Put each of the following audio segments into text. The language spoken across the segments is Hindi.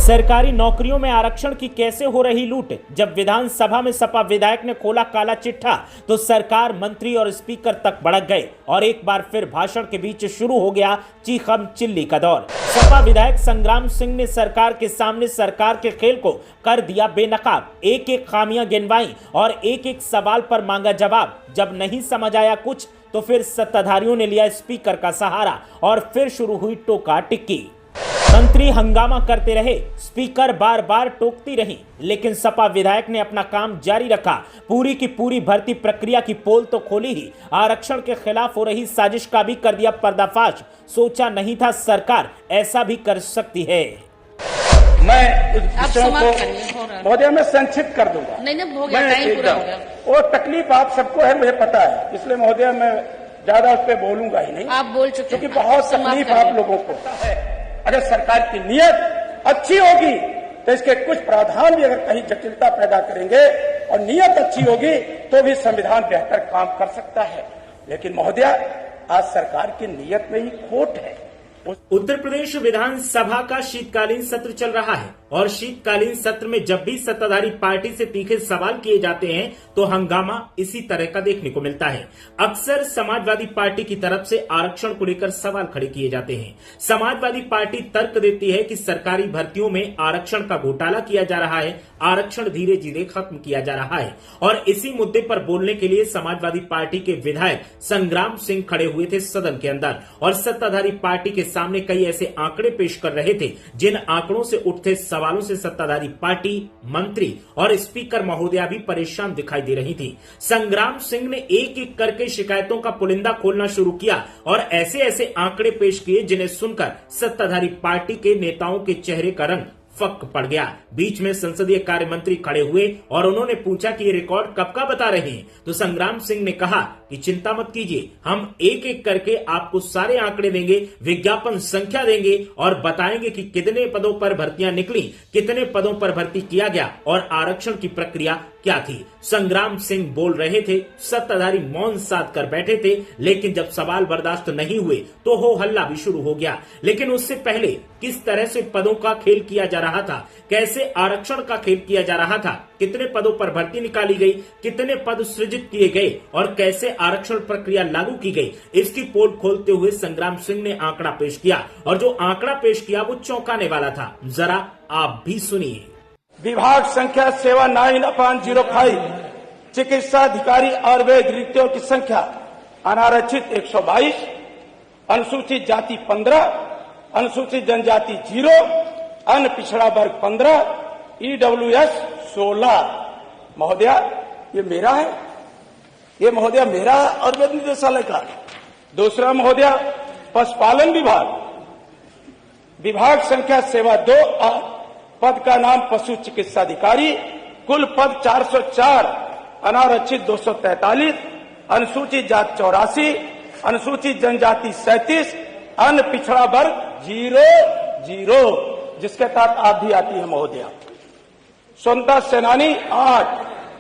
सरकारी नौकरियों में आरक्षण की कैसे हो रही लूट। जब विधानसभा में सपा विधायक ने खोला काला चिट्ठा तो सरकार, मंत्री और स्पीकर तक भड़क गए और एक बार फिर भाषण के बीच शुरू हो गया चीखम चिल्ली का दौर। सपा विधायक संग्राम सिंह ने सरकार के सामने सरकार के खेल को कर दिया बेनकाब। एक एक खामियां गिनवाई और एक एक सवाल पर मांगा जवाब। जब नहीं समझ आया कुछ तो फिर सत्ताधारियों ने लिया स्पीकर का सहारा और फिर शुरू हुई टोका टिक्की। मंत्री हंगामा करते रहे, स्पीकर बार बार टोकती रही, लेकिन सपा विधायक ने अपना काम जारी रखा। पूरी की पूरी भर्ती प्रक्रिया की पोल तो खोली ही, आरक्षण के खिलाफ हो रही साजिश का भी कर दिया पर्दाफाश। सोचा नहीं था सरकार ऐसा भी कर सकती है। मैं महोदय मैं संक्षिप्त कर दूंगा। नहीं हो गया, टाइम पूरा हो गया। वो तकलीफ आप सबको है, मुझे पता है, इसलिए महोदय मैं ज्यादा उस पर बोलूंगा ही नहीं। आप बोल चुके क्योंकि बहुत तकलीफ आप लोगों को है। अगर सरकार की नीयत अच्छी होगी तो इसके कुछ प्रावधान भी अगर कहीं जटिलता पैदा करेंगे और नीयत अच्छी होगी तो भी संविधान बेहतर काम कर सकता है। लेकिन महोदय आज सरकार की नीयत में ही खोट है। उत्तर प्रदेश विधानसभा का शीतकालीन सत्र चल रहा है और शीतकालीन सत्र में जब भी सत्ताधारी पार्टी से तीखे सवाल किए जाते हैं तो हंगामा इसी तरह का देखने को मिलता है। अक्सर समाजवादी पार्टी की तरफ से आरक्षण को लेकर सवाल खड़े किए जाते हैं। समाजवादी पार्टी तर्क देती है कि सरकारी भर्तियों में आरक्षण का घोटाला किया जा रहा है, आरक्षण धीरे धीरे खत्म किया जा रहा है। और इसी मुद्दे पर बोलने के लिए समाजवादी पार्टी के विधायक संग्राम सिंह खड़े हुए थे सदन के अंदर और सत्ताधारी पार्टी के सामने कई ऐसे आंकड़े पेश कर रहे थे जिन आंकड़ों से उठते सवालों से सत्ताधारी पार्टी, मंत्री और स्पीकर महोदया भी परेशान दिखाई दे रही थी। संग्राम सिंह ने एक एक करके शिकायतों का पुलिंदा खोलना शुरू किया और ऐसे ऐसे आंकड़े पेश किए जिन्हें सुनकर सत्ताधारी पार्टी के नेताओं के चेहरे का रंग फक पड़ गया। बीच में संसदीय कार्य मंत्री खड़े हुए और उन्होंने पूछा कि ये रिकॉर्ड कब का बता रहे हैं। तो संग्राम सिंह ने कहा कि चिंता मत कीजिए, हम एक एक करके आपको सारे आंकड़े देंगे, विज्ञापन संख्या देंगे और बताएंगे कि कितने पदों पर भर्तियां निकली, कितने पदों पर भर्ती किया गया और आरक्षण की प्रक्रिया क्या थी। संग्राम सिंह बोल रहे थे, सत्ताधारी मौन साध कर बैठे थे, लेकिन जब सवाल बर्दाश्त नहीं हुए तो हो हल्ला भी शुरू हो गया। लेकिन उससे पहले किस तरह से पदों का खेल किया जा रहा था, कैसे आरक्षण का खेल किया जा रहा था, कितने पदों पर भर्ती निकाली गई, कितने पद सृजित किए गए और कैसे आरक्षण प्रक्रिया लागू की गई, इसकी पोल खोलते हुए संग्राम सिंह ने आंकड़ा पेश किया और जो आंकड़ा पेश किया वो चौंकाने वाला था। जरा आप भी सुनिए। विभाग संख्या 79/05 चिकित्सा अधिकारी और वैद्य रिक्तियों की संख्या अनारक्षित 122, अनुसूचित जाति 15, अनुसूचित जनजाति 0, अन्य पिछड़ा वर्ग 15, ईडब्ल्यूएस 16। महोदया ये मेरा है, ये महोदया मेरा और वैद्य निदेशालय का। दूसरा महोदया पशुपालन विभाग संख्या सेवा 2, पद का नाम पशु चिकित्सा अधिकारी, कुल पद 404, अनारक्षित 243, अनुसूचित जाति 84, अनुसूचित जनजाति 37, अन्य पिछड़ा वर्ग 0, जिसके तहत आप भी आती है महोदया। स्वतंत्रता सेनानी 8,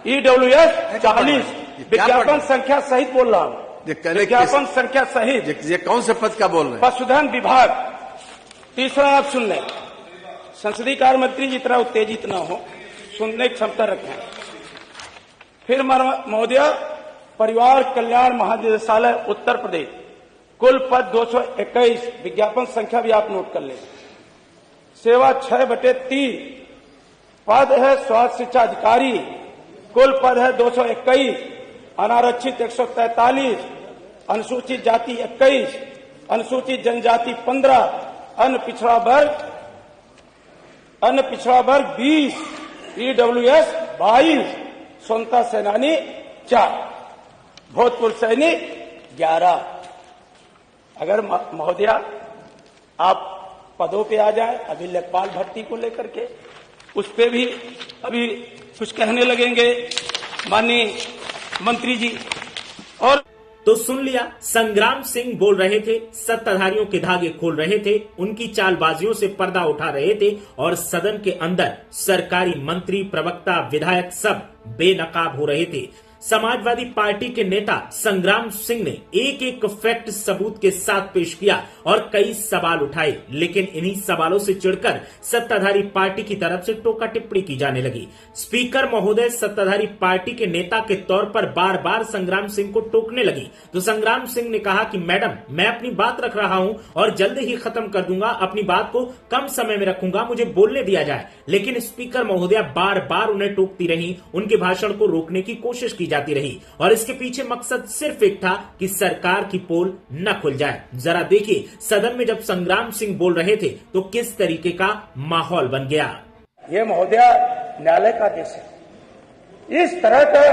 ईडब्ल्यूएस 40, विज्ञापन संख्या सहित बोल रहा हूँ, विज्ञापन संख्या सहित। ये कौन से पद का बोल रहे हैं? पशुधन विभाग। तीसरा आप सुन लें, संसदीय कार्य मंत्री जितना उत्तेजित न हो, सुनने की क्षमता रखें। फिर महोदया परिवार कल्याण महानिदेशालय उत्तर प्रदेश, कुल पद 221, विज्ञापन संख्या भी आप नोट कर लें। सेवा 6/3, पद है स्वास्थ्य शिक्षा अधिकारी, कुल पद है 221, अनारक्षित 143, अनुसूचित जाति 21, अनुसूचित जनजाति 15, अन्य पिछड़ा वर्ग 20, ईडब्ल्यूएस 22, स्वतंत्रता सेनानी 4, भूतपूर्व सैनिक 11। अगर महोदया आप पदों पे आ जाए, अभी लेखपाल भर्ती को लेकर के उस पे भी अभी कुछ कहने लगेंगे माननीय मंत्री जी। और तो सुन लिया, संग्राम सिंह बोल रहे थे, सत्ताधारियों के धागे खोल रहे थे, उनकी चालबाजियों से पर्दा उठा रहे थे और सदन के अंदर सरकारी मंत्री, प्रवक्ता, विधायक सब बेनकाब हो रहे थे। समाजवादी पार्टी के नेता संग्राम सिंह ने एक एक फैक्ट सबूत के साथ पेश किया और कई सवाल उठाए, लेकिन इन्हीं सवालों से चिढ़कर सत्ताधारी पार्टी की तरफ से टोका टिप्पणी की जाने लगी। स्पीकर महोदय सत्ताधारी पार्टी के नेता के तौर पर बार बार संग्राम सिंह को टोकने लगी तो संग्राम सिंह ने कहा कि मैडम, मैं अपनी बात रख रहा हूं और जल्द ही खत्म कर दूंगा, अपनी बात को कम समय में रखूंगा, मुझे बोलने दिया जाए। लेकिन स्पीकर महोदया बार बार उन्हें टोकती रही, उनके भाषण को रोकने की कोशिश की जाती रही और इसके पीछे मकसद सिर्फ एक था कि सरकार की पोल न खुल जाए। जरा देखिए सदन में जब संग्राम सिंह बोल रहे थे तो किस तरीके का माहौल बन गया। ये महोदया न्यायालय का देश है, इस तरह का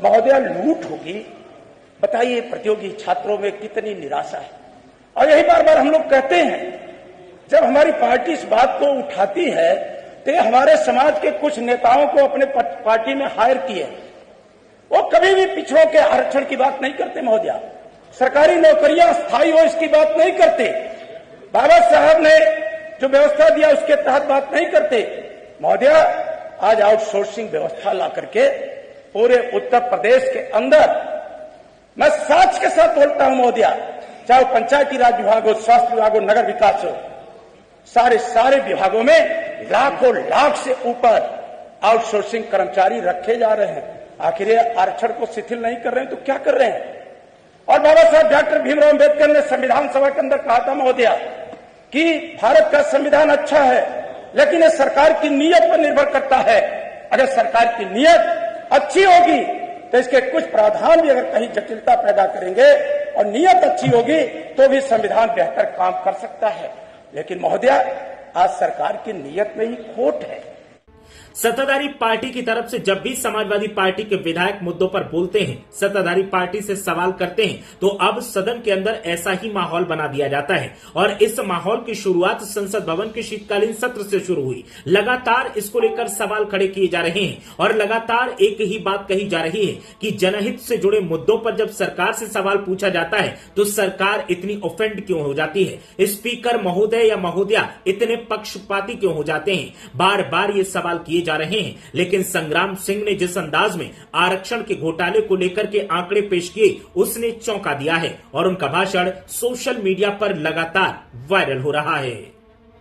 महोदया लूट होगी, बताइए प्रतियोगी छात्रों में कितनी निराशा है। और यही बार बार हम लोग कहते हैं, जब हमारी पार्टी इस बात को उठाती है तो हमारे समाज के कुछ नेताओं को अपने पार्टी में हायर किए, वो कभी भी पिछड़ों के आरक्षण की बात नहीं करते महोदया, सरकारी नौकरियां स्थायी हो इसकी बात नहीं करते, बाबा साहब ने जो व्यवस्था दिया उसके तहत बात नहीं करते महोदया। आज आउटसोर्सिंग व्यवस्था ला करके पूरे उत्तर प्रदेश के अंदर, मैं साच के साथ बोलता हूं महोदया, चाहे पंचायती राज विभाग हो, स्वास्थ्य विभाग हो, नगर विकास हो, सारे विभागों में लाखों लाख से ऊपर आउटसोर्सिंग कर्मचारी रखे जा रहे हैं। आखिर ये आरक्षण को शिथिल नहीं कर रहे हैं तो क्या कर रहे हैं। और बाबा साहब डॉक्टर भीमराव अम्बेडकर ने संविधान सभा के अंदर कहा था महोदया कि भारत का संविधान अच्छा है, लेकिन ये सरकार की नीयत पर निर्भर करता है। अगर सरकार की नीयत अच्छी होगी तो इसके कुछ प्रावधान भी अगर कहीं जटिलता पैदा करेंगे और नीयत अच्छी होगी तो भी संविधान बेहतर काम कर सकता है। लेकिन महोदया आज सरकार की नीयत में ही खोट है। सत्ताधारी पार्टी की तरफ से जब भी समाजवादी पार्टी के विधायक मुद्दों पर बोलते हैं, सत्ताधारी पार्टी से सवाल करते हैं, तो अब सदन के अंदर ऐसा ही माहौल बना दिया जाता है। और इस माहौल की शुरुआत संसद भवन के शीतकालीन सत्र से शुरू हुई। लगातार इसको लेकर सवाल खड़े किए जा रहे हैं और लगातार एक ही बात कही जा रही है कि जनहित से जुड़े मुद्दों पर जब सरकार से सवाल पूछा जाता है तो सरकार इतनी ऑफेंड क्यों हो जाती है, स्पीकर महोदय या महोदया इतने पक्षपाती क्यों हो जाते हैं। बार बार ये सवाल किए जा रहे हैं, लेकिन संग्राम सिंह ने जिस अंदाज में आरक्षण के घोटाले को लेकर के आंकड़े पेश किए उसने चौंका दिया है और उनका भाषण सोशल मीडिया पर लगातार वायरल हो रहा है।